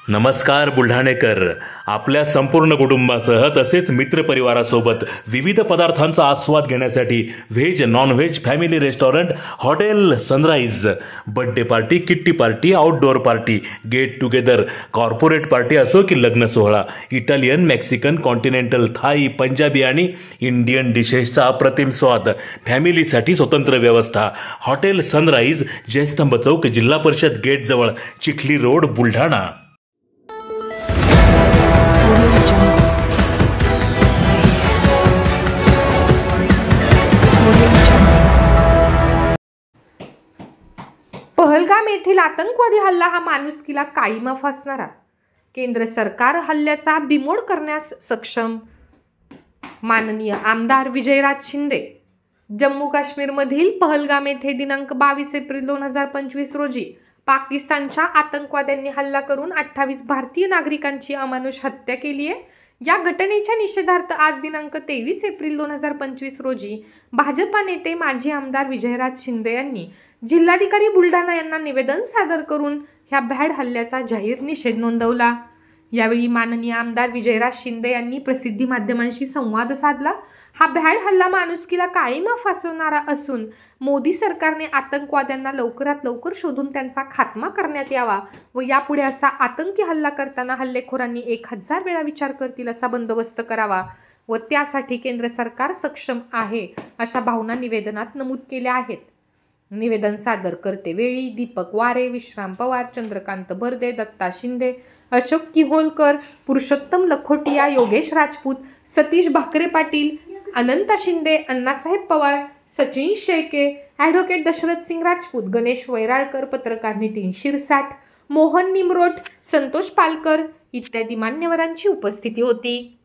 नमस्कार बुलढाणेकर. आपल्या संपूर्ण कुटुंबासह तसेच मित्रपरिवारासोबत विविध पदार्थांचा आस्वाद घेण्यासाठी veg non veg family restaurant hotel sunrise. Birthday party, kitty party, outdoor party, get together, corporate party असो की लग्न सोहळा, Italian, Mexican, continental, Thai, Punjabi आणि इंडियन डिशेसचा अप्रतिम स्वाद. फॅमिलीसाठी स्वतंत्र व्यवस्था. हॉटेल सनराइज, जयस्तंभ चौक, जिल्हा परिषद गेट जवळ, चिखली रोड, बुलढाणा. पहलगाम येथील आतंकवादी हल्ला हा माणुसकीला काळीमा फासणारा. केंद्र सरकार हल्ल्याचा बिमोड करण्यास सक्षम. माननीय आमदार विजयराज शिंदे. जम्मू काश्मीरमधील पहलगाम येथे दिनांक 22 एप्रिल 2025 रोजी पाकिस्तानच्या आतंकवाद्यांनी हल्ला करून 28 भारतीय नागरिकांची अमानुष हत्या केली आहे. या घटनेच्या निषेधार्थ आज दिनांक 23 एप्रिल 2025 रोजी भाजपा नेते माजी आमदार विजयराज शिंदे यांनी जिल्हाधिकारी बुलढाणा यांना निवेदन सादर करून ह्या भ्याड हल्ल्याचा जाहीर निषेध नोंदवला. यावेळी माननीय आमदार विजयराज शिंदे यांनी प्रसिद्धी माध्यमांशी संवाद साधला. हा भ्याड हल्ला माणुसकीला काळीमा फासवणारा असून मोदी सरकारने आतंकवाद्यांना लवकरात लवकर शोधून त्यांचा खात्मा करण्यात यावा व यापुढे असा आतंकी हल्ला करताना हल्लेखोरांनी 1000 वेळा विचार करतील असा बंदोबस्त करावा व त्यासाठी केंद्र सरकार सक्षम आहे अशा भावना निवेदनात नमूद केल्या आहेत. निवेदन सादर करते वेळी दीपक वारे, विश्राम पवार, चंद्रकांत बर्दे, दत्ता शिंदे, अशोक किहोलकर, पुरुषोत्तम लखोटिया, योगेश राजपूत, सतीश भाकरे पाटील, अनंता शिंदे, अण्णासाहेब पवार, सचिन शेळके, ॲडव्होकेट दशरथ सिंग राजपूत, गणेश वैराळकर, पत्रकार नितीन शिरसाट, मोहन निमरोट, संतोष पालकर इत्यादी मान्यवरांची उपस्थिती होती.